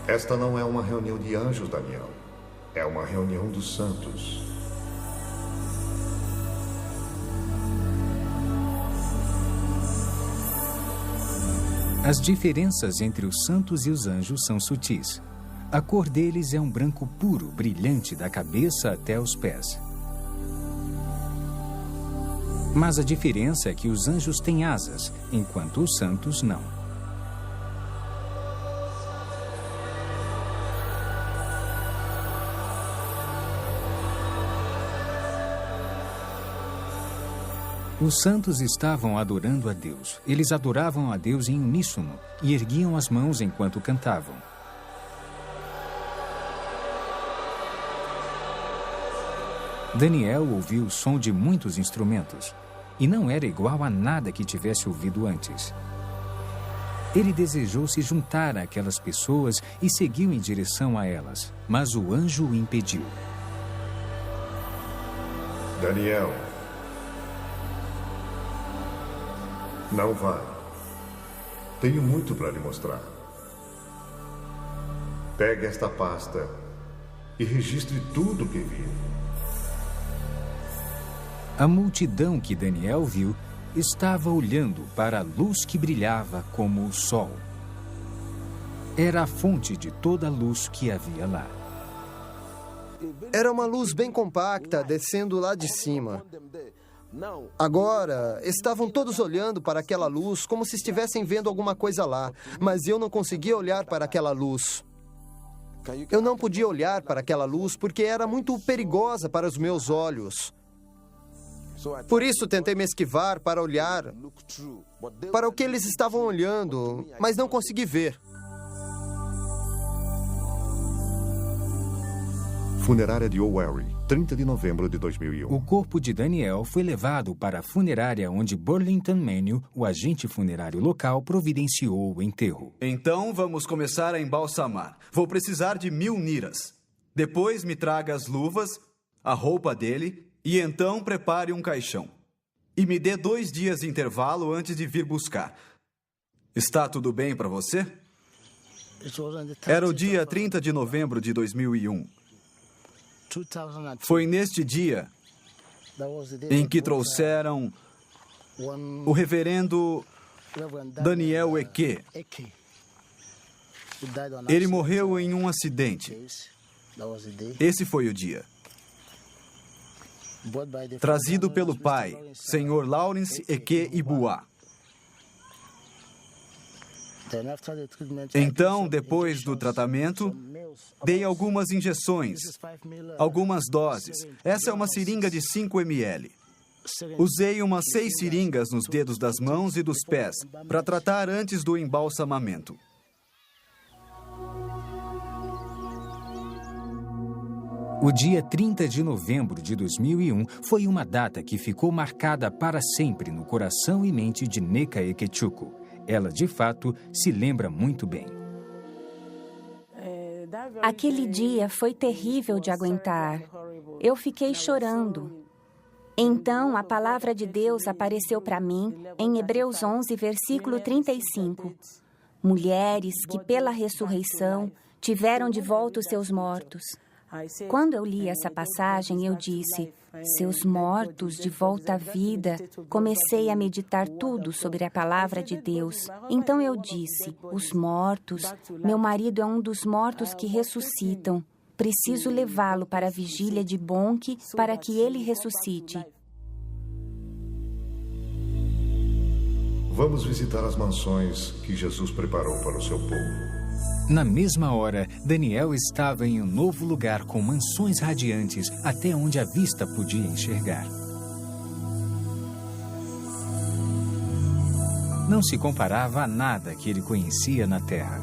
Esta não é uma reunião de anjos, Daniel. É uma reunião dos santos. As diferenças entre os santos e os anjos são sutis. A cor deles é um branco puro, brilhante da cabeça até os pés. Mas a diferença é que os anjos têm asas, enquanto os santos não. Os santos estavam adorando a Deus. Eles adoravam a Deus em uníssono e erguiam as mãos enquanto cantavam. Daniel ouviu o som de muitos instrumentos e não era igual a nada que tivesse ouvido antes. Ele desejou se juntar àquelas pessoas e seguiu em direção a elas, mas o anjo o impediu. Daniel, não vá. Tenho muito para lhe mostrar. Pegue esta pasta e registre tudo o que viu. A multidão que Daniel viu estava olhando para a luz que brilhava como o sol. Era a fonte de toda a luz que havia lá. Era uma luz bem compacta, descendo lá de cima. Agora, estavam todos olhando para aquela luz como se estivessem vendo alguma coisa lá, mas eu não conseguia olhar para aquela luz. Eu não podia olhar para aquela luz porque era muito perigosa para os meus olhos. Por isso tentei me esquivar para olhar para o que eles estavam olhando, mas não consegui ver. Funerária de Owerri, 30 de novembro de 2001. O corpo de Daniel foi levado para a funerária onde Burlington Manning, o agente funerário local, providenciou o enterro. Então vamos começar a embalsamar. Vou precisar de 1000 niras. Depois me traga as luvas, a roupa dele e então prepare um caixão. E me dê 2 dias de intervalo antes de vir buscar. Está tudo bem para você? Era o dia 30 de novembro de 2001. Foi neste dia em que trouxeram o reverendo Daniel Eke. Ele morreu em um acidente. Esse foi o dia. Trazido pelo pai, Sr. Lawrence Eke Ibua. Então, depois do tratamento, dei algumas injeções, algumas doses. Essa é uma seringa de 5 ml. Usei umas 6 seringas nos dedos das mãos e dos pés para tratar antes do embalsamamento. O dia 30 de novembro de 2001 foi uma data que ficou marcada para sempre no coração e mente de Neka Ekechukwu. Ela, de fato, se lembra muito bem. Aquele dia foi terrível de aguentar. Eu fiquei chorando. Então, a palavra de Deus apareceu para mim em Hebreus 11, versículo 35. Mulheres que, pela ressurreição, tiveram de volta os seus mortos. Quando eu li essa passagem, eu disse, seus mortos de volta à vida. Comecei a meditar tudo sobre a palavra de Deus. Então eu disse, os mortos, meu marido é um dos mortos que ressuscitam. Preciso levá-lo para a vigília de Bonk para que ele ressuscite. Vamos visitar as mansões que Jesus preparou para o seu povo. Na mesma hora, Daniel estava em um novo lugar com mansões radiantes até onde a vista podia enxergar. Não se comparava a nada que ele conhecia na Terra.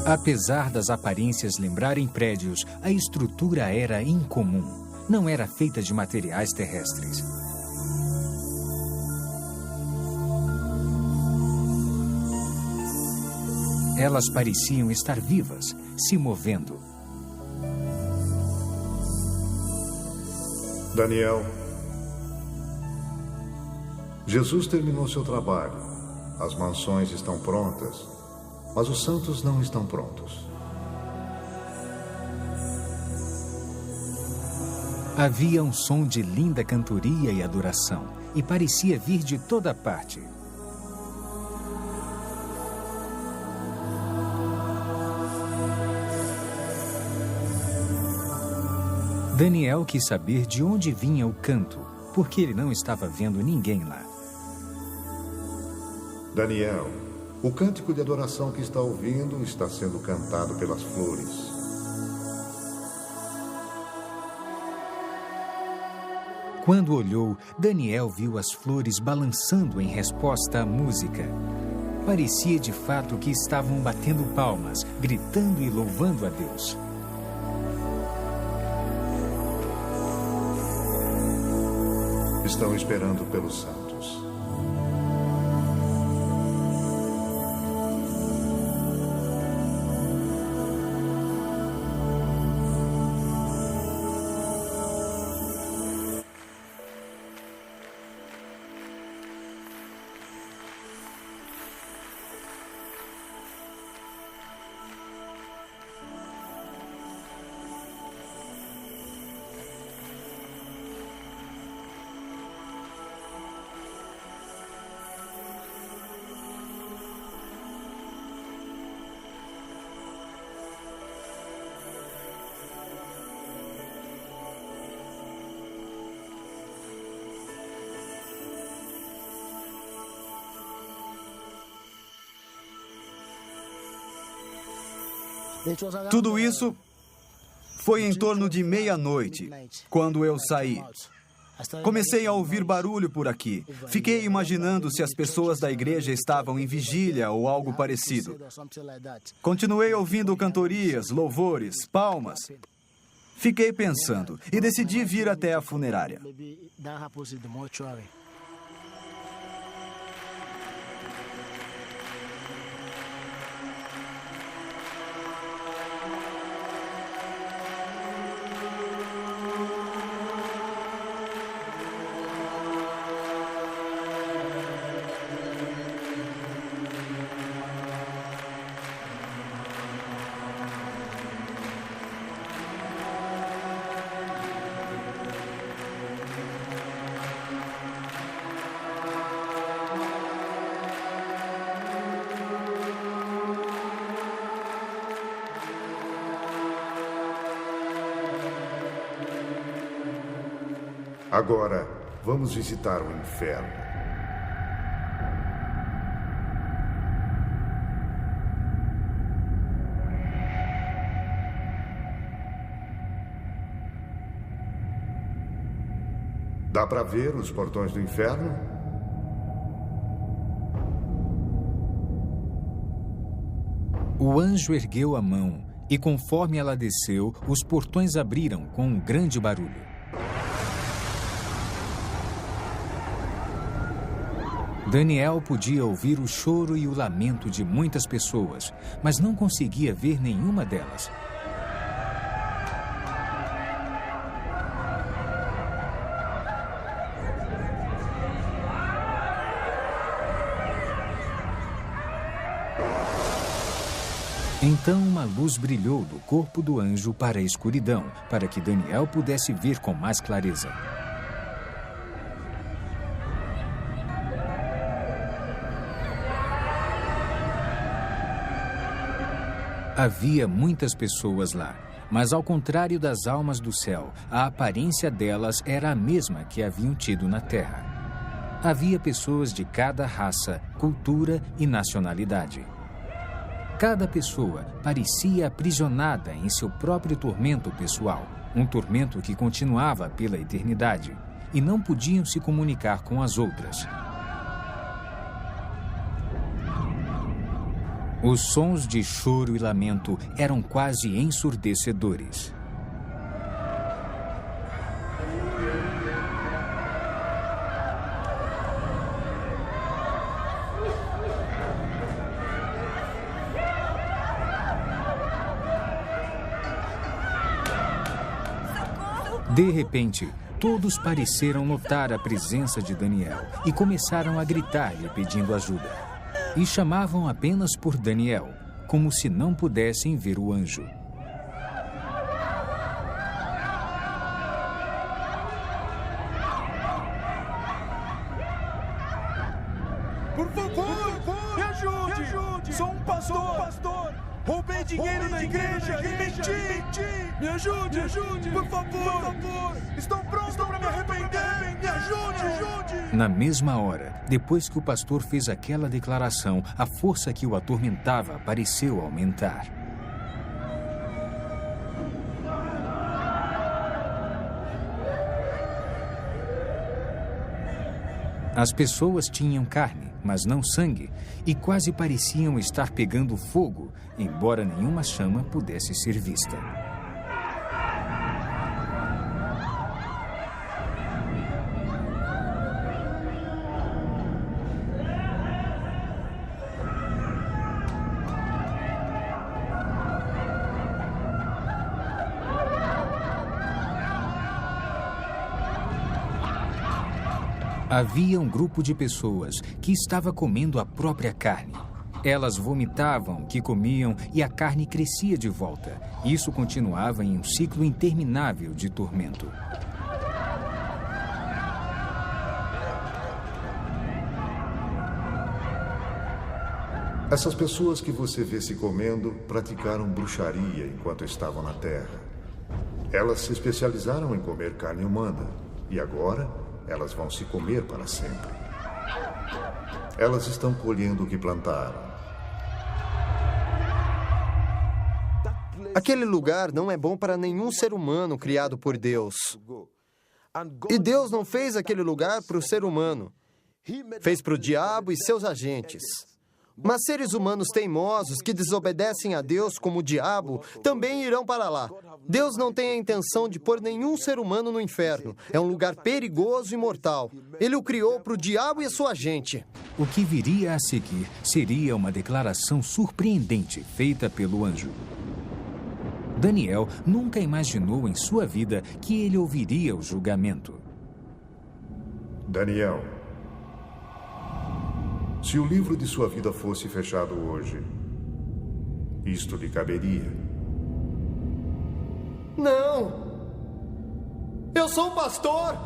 Apesar das aparências lembrarem prédios, a estrutura era incomum. Não era feita de materiais terrestres. Elas pareciam estar vivas, se movendo. Daniel, Jesus terminou seu trabalho As mansões estão prontas, mas os santos não estão prontos. Havia um som de linda cantoria e adoração, e parecia vir de toda parte. Daniel quis saber de onde vinha o canto, porque ele não estava vendo ninguém lá. Daniel, o cântico de adoração que está ouvindo está sendo cantado pelas flores. Quando olhou, Daniel viu as flores balançando em resposta à música. Parecia de fato que estavam batendo palmas, gritando e louvando a Deus. Estão esperando pelos santos. Tudo isso foi em torno de meia-noite, quando eu saí. Comecei a ouvir barulho por aqui. Fiquei imaginando se as pessoas da igreja estavam em vigília ou algo parecido. Continuei ouvindo cantorias, louvores, palmas. Fiquei pensando e decidi vir até a funerária. Agora, vamos visitar o inferno. Dá para ver os portões do inferno? O anjo ergueu a mão e, conforme ela desceu, os portões abriram com um grande barulho. Daniel podia ouvir o choro e o lamento de muitas pessoas, mas não conseguia ver nenhuma delas. Então uma luz brilhou do corpo do anjo para a escuridão, para que Daniel pudesse ver com mais clareza. Havia muitas pessoas lá, mas ao contrário das almas do céu, a aparência delas era a mesma que haviam tido na terra. Havia pessoas de cada raça, cultura e nacionalidade. Cada pessoa parecia aprisionada em seu próprio tormento pessoal, um tormento que continuava pela eternidade, e não podiam se comunicar com as outras. Os sons de choro e lamento eram quase ensurdecedores. De repente, todos pareceram notar a presença de Daniel e começaram a gritar-lhe pedindo ajuda. e chamavam apenas por Daniel, como se não pudessem ver o anjo. Por favor, me ajude! Sou um pastor! Roubei dinheiro da igreja e menti! Me ajude! Por favor! Estou pronto para me arrepender! Me ajude! Na mesma hora, depois que o pastor fez aquela declaração, a força que o atormentava pareceu aumentar. As pessoas tinham carne, mas não sangue, e quase pareciam estar pegando fogo, embora nenhuma chama pudesse ser vista. Havia um grupo de pessoas que estava comendo a própria carne. Elas vomitavam o que comiam e a carne crescia de volta. Isso continuava em um ciclo interminável de tormento. Essas pessoas que você vê se comendo praticaram bruxaria enquanto estavam na Terra. Elas se especializaram em comer carne humana e agora elas vão se comer para sempre. Elas estão colhendo o que plantaram. Aquele lugar não é bom para nenhum ser humano criado por Deus. E Deus não fez aquele lugar para o ser humano. Fez para o diabo e seus agentes. Mas seres humanos teimosos que desobedecem a Deus como o diabo também irão para lá. Deus não tem a intenção de pôr nenhum ser humano no inferno. É um lugar perigoso e mortal. Ele o criou para o diabo e a sua gente. O que viria a seguir seria uma declaração surpreendente feita pelo anjo. Daniel nunca imaginou em sua vida que ele ouviria o julgamento. Daniel, se o livro de sua vida fosse fechado hoje, isto lhe caberia. Não! Eu sou um pastor!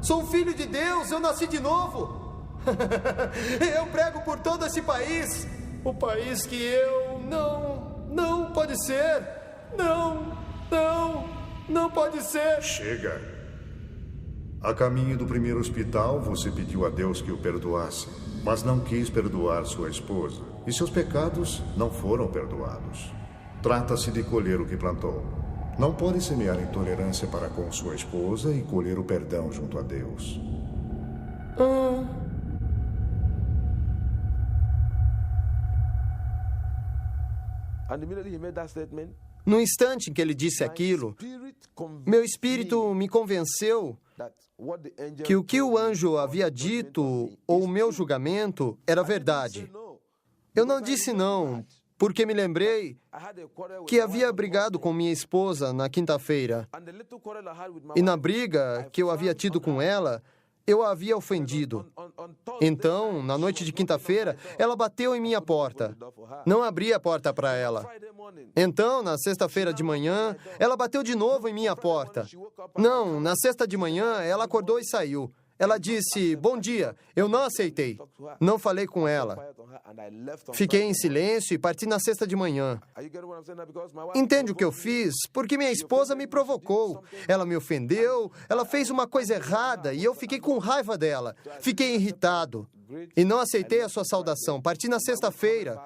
Sou um filho de Deus, eu nasci de novo! Eu prego por todo esse país! O país que eu... Não pode ser! Não pode ser! Chega! A caminho do primeiro hospital, você pediu a Deus que o perdoasse, mas não quis perdoar sua esposa, e seus pecados não foram perdoados. Trata-se de colher o que plantou. Não pode semear intolerância para com sua esposa e colher o perdão junto a Deus. No instante em que ele disse aquilo, meu espírito me convenceu que o que o anjo havia dito, ou o meu julgamento, era verdade. Eu não disse não, porque me lembrei que havia brigado com minha esposa na quinta-feira. E na briga que eu havia tido com ela, eu a havia ofendido. Então, na noite de quinta-feira, ela bateu em minha porta. Não abri a porta para ela. Então, na sexta-feira de manhã, ela bateu de novo em minha porta. Não, na sexta de manhã, ela acordou e saiu. Ela disse, bom dia. Eu não aceitei. Não falei com ela. Fiquei em silêncio e parti na sexta de manhã. Entende o que eu fiz? Porque minha esposa me provocou. Ela me ofendeu, ela fez uma coisa errada e eu fiquei com raiva dela. Fiquei irritado e não aceitei a sua saudação. Parti na sexta-feira.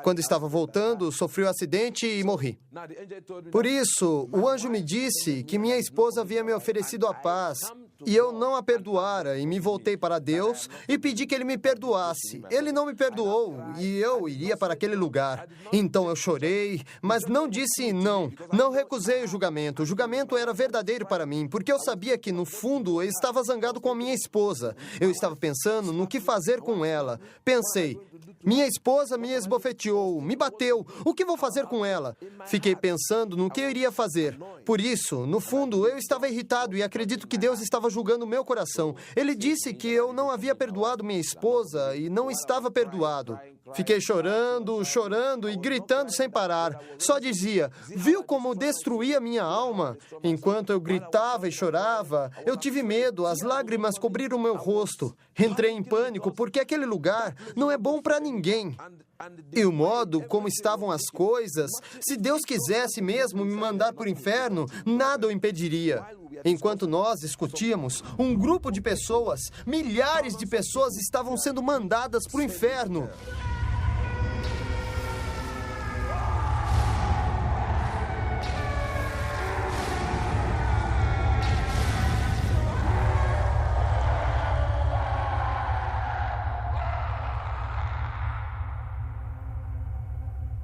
Quando estava voltando, sofri um acidente e morri. Por isso, o anjo me disse que minha esposa havia me oferecido a paz e eu não a perdoara, e me voltei para Deus e pedi que Ele me perdoasse. Ele não me perdoou e eu iria para aquele lugar. Então eu chorei, mas não disse não. Não recusei o julgamento. O julgamento era verdadeiro para mim, porque eu sabia que, no fundo, eu estava zangado com a minha esposa. Eu estava pensando no que fazer com ela. Pensei, Minha esposa me esbofeteou, me bateu. O que vou fazer com ela? Fiquei pensando no que eu iria fazer. Por isso, no fundo, eu estava irritado e acredito que Deus estava julgando meu coração. Ele disse que eu não havia perdoado minha esposa e não estava perdoado. Fiquei chorando, chorando e gritando sem parar. Só dizia, viu como destruía minha alma? Enquanto eu gritava e chorava, eu tive medo, as lágrimas cobriram meu rosto. Entrei em pânico porque aquele lugar não é bom para ninguém. E o modo como estavam as coisas, se Deus quisesse mesmo me mandar para o inferno, nada o impediria. Enquanto nós discutíamos, um grupo de pessoas, milhares de pessoas estavam sendo mandadas para o inferno.